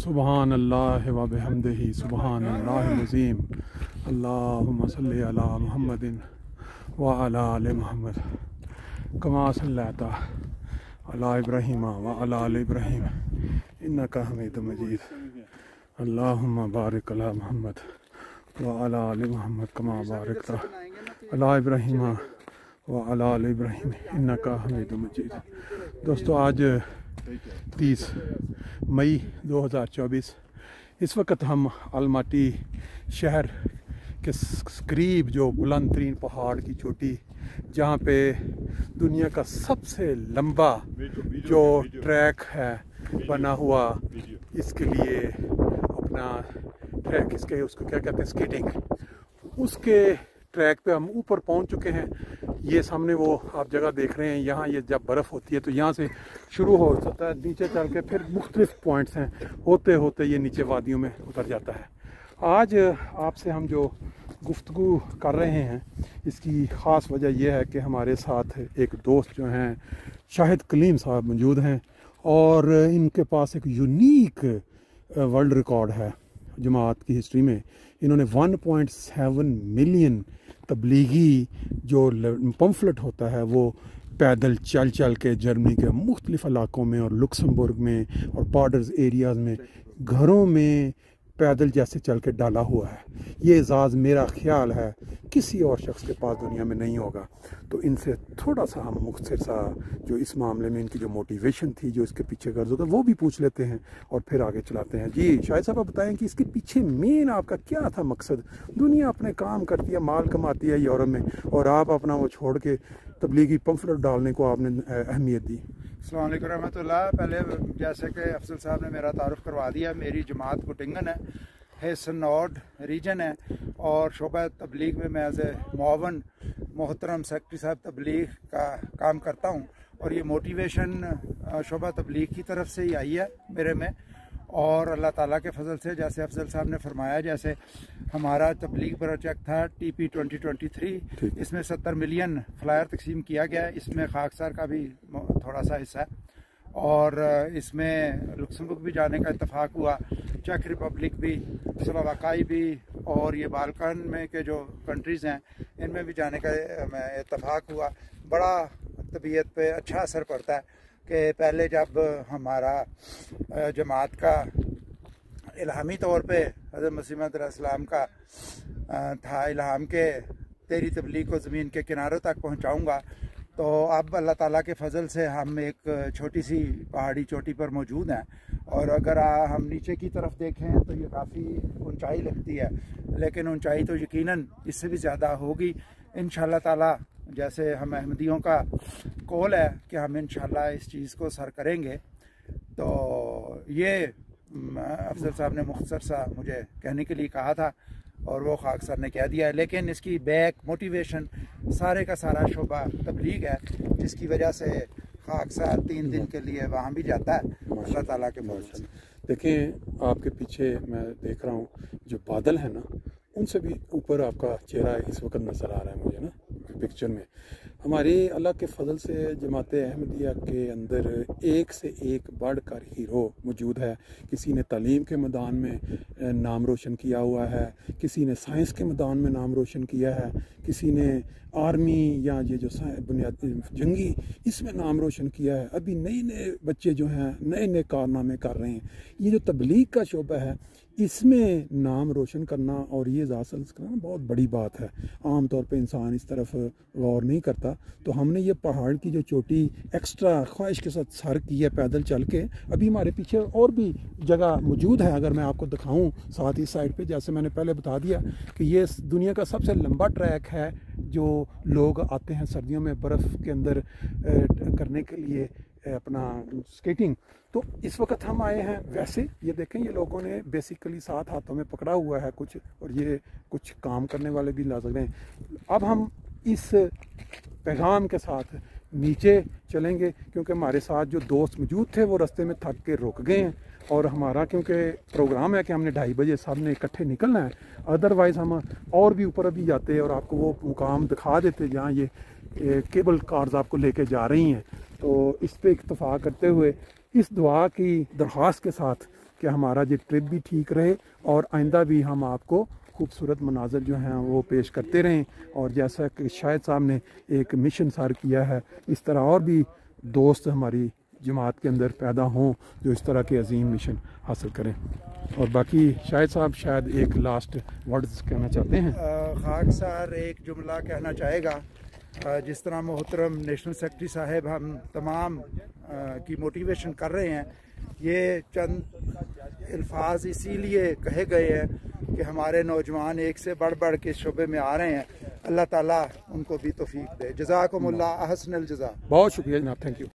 सुबहान अल्लाह व बिहम्दिही सुबहान अल्लाहिल अज़ीम। अल्लाहुम्मा सल्लि अला मुहम्मदिन व अला आलि मुहम्मद कमा सल्लैता अला इब्राहीम व अला आलि इब्राहीम इन्नका हमीदुम मजीद। अल्लाहुम्मा बारिक अला मुहम्मद व अला आलि मुहम्मद कमा बारकता अला इब्राहीम व अला आलि इब्राहीम इन्नका हमीदुम मजीद। दोस्तों, आज 30 मई 2024 इस वक्त हम अलमाटी शहर के करीब जो बुलंद तरीन पहाड़ की चोटी, जहाँ पे दुनिया का सबसे लंबा जो ट्रैक है बना हुआ, इसके लिए अपना ट्रैक, इसके उसको क्या कहते हैं, स्केटिंग, उसके ट्रैक पे हम ऊपर पहुंच चुके हैं। ये सामने वो आप जगह देख रहे हैं, यहाँ ये जब बर्फ़ होती है तो यहाँ से शुरू हो जाता है, नीचे चल के फिर मुख्तलिफ पॉइंट्स हैं, होते होते ये नीचे वादियों में उतर जाता है। आज आपसे हम जो गुफ्तगू कर रहे हैं, इसकी ख़ास वजह यह है कि हमारे साथ एक दोस्त जो हैं शाहिद कलीम साहब मौजूद हैं, और इनके पास एक यूनिक वर्ल्ड रिकॉर्ड है जमात की हिस्ट्री में। इन्होंने 1.7 मिलियन तबलीगी जो पम्फलेट होता है वो पैदल चल चल के जर्मनी के मुख्तलिफ इलाकों में और लुक्समबर्ग में और बॉर्डर्स एरियाज़ में घरों में पैदल जैसे चल के डाला हुआ है। ये एजाज़ मेरा ख्याल है किसी और शख्स के पास दुनिया में नहीं होगा। तो इनसे थोड़ा सा हम मुख्तसर सा जो इस मामले में इनकी जो मोटिवेशन थी, जो इसके पीछे गर्ज होगा, वो भी पूछ लेते हैं और फिर आगे चलाते हैं। जी शाहिद साहब, आप बताएं कि इसके पीछे मेन आपका क्या था मकसद? दुनिया अपने काम करती है, माल कमाती है यूरोप में, और आप अपना वो छोड़ के तबलीगी पम्फलेट डालने को आपने अहमियत दी। अस्सलाम वालेकुम रहमतुल्लाह। पहले जैसे कि अफजल साहब ने मेरा तारुफ करवा दिया, मेरी जमात गुटिंगन है, हेसनॉड रीजन है, और शोबा तबलीग में मैं एज ए मुआवन मोहतरम सेक्रेटरी साहब तबलीग का काम करता हूँ। और ये मोटिवेशन शोबा तबलीग की तरफ से ही आई है मेरे में, और अल्लाह ताला के फजल से, जैसे अफजल साहब ने फरमाया, जैसे हमारा तबलीग प्रोजेक्ट था TP 2023, इसमें 70 मिलियन फ्लायर तकसीम किया गया है। इसमें खाकसार का भी थोड़ा सा हिस्सा है, और इसमें लुक्समबर्ग भी जाने का इत्तफाक हुआ, चेक रिपब्लिक भी, स्लोवाकिया भी, और ये बाल्कन में के जो कंट्रीज़ हैं इनमें भी जाने का इत्तफाक हुआ। बड़ा तबीयत पे अच्छा असर पड़ता है कि पहले जब हमारा जमात का इल्हामी तौर पे हज़रत मसीह मौऊद अलैहिस्सलाम का था इल्हाम के तेरी तबलीग को ज़मीन के किनारों तक पहुंचाऊंगा, तो अब अल्लाह ताला के फजल से हम एक छोटी सी पहाड़ी चोटी पर मौजूद हैं। और अगर हम नीचे की तरफ देखें तो ये काफ़ी ऊंचाई लगती है, लेकिन ऊंचाई तो यकीनन इससे भी ज़्यादा होगी इंशाअल्लाह ताला। जैसे हम अहमदियों का कौल है कि हम इंशाअल्लाह इस चीज़ को सर करेंगे। तो ये अफजल साहब ने मुख्तसर सा मुझे कहने के लिए कहा था, और वो खाक सर ने कह दिया है, लेकिन इसकी बैक मोटिवेशन सारे का सारा शोबा तबलीग है, जिसकी वजह से खाक सर 3 दिन के लिए वहाँ भी जाता है अल्लाह ताला के फजल से। देखें, आपके पीछे मैं देख रहा हूँ जो बादल है ना, उनसे भी ऊपर आपका चेहरा इस वक्त नज़र आ रहा है मुझे ना पिक्चर में। हमारी अल्लाह के फजल से जमात अहमदिया के अंदर एक से एक बढ़कर हीरो मौजूद है। किसी ने तालीम के मैदान में नाम रोशन किया हुआ है, किसी ने साइंस के मैदान में नाम रोशन किया है, किसी ने आर्मी या ये जो बुनियादी जंगी इसमें नाम रोशन किया है। अभी नए नए बच्चे जो हैं नए नए कारनामे कर रहे हैं। ये जो तबलीग का शोबा है, इसमें नाम रोशन करना और ये हासिल करना बहुत बड़ी बात है। आम तौर पे इंसान इस तरफ गौर नहीं करता। तो हमने ये पहाड़ की जो चोटी एक्स्ट्रा ख्वाहिश के साथ सर की है पैदल चल के। अभी हमारे पीछे और भी जगह मौजूद है, अगर मैं आपको दिखाऊं साथ ही साइड पे, जैसे मैंने पहले बता दिया कि ये दुनिया का सबसे लंबा ट्रैक है जो लोग आते हैं सर्दियों में बर्फ़ के अंदर करने के लिए अपना स्केटिंग। तो इस वक्त हम आए हैं, वैसे ये देखें ये लोगों ने बेसिकली 7 हाथों में पकड़ा हुआ है कुछ, और ये कुछ काम करने वाले भी ला सकते हैं। अब हम इस पैगाम के साथ नीचे चलेंगे, क्योंकि हमारे साथ जो दोस्त मौजूद थे वो रास्ते में थक के रुक गए हैं, और हमारा क्योंकि प्रोग्राम है कि हमने 2:30 बजे सब ने इकट्ठे निकलना है, अदरवाइज़ हम और भी ऊपर अभी जाते और आपको वो मुकाम दिखा देते जहाँ ये केबल कार्स आपको लेके जा रही हैं। तो इस पे इत्तफाक करते हुए इस दुआ की दरख्वास्त के साथ कि हमारा ये ट्रिप भी ठीक रहे और आइंदा भी हम आपको खूबसूरत मनाजर जो हैं वो पेश करते रहें। और जैसा कि शाहिद साहब ने एक मिशन सर किया है, इस तरह और भी दोस्त हमारी जमात के अंदर पैदा हों जो इस तरह के अजीम मिशन हासिल करें। और बाकी शाहिद साहब शायद एक लास्ट वर्ड्स कहना चाहते हैं। खाक सर एक जुमला कहना चाहेगा, जिस तरह मोहतरम नेशनल सेक्रेटरी साहब हम तमाम की मोटिवेशन कर रहे हैं, ये चंद अल्फाज इसीलिए कहे गए हैं कि हमारे नौजवान एक से बढ़ बढ़ के शोबे में आ रहे हैं। अल्लाह ताला उनको भी तौफीक दे। जज़ाकुमुल्लाह अहसनुल जज़ा। बहुत शुक्रिया जनाब, थैंक यू।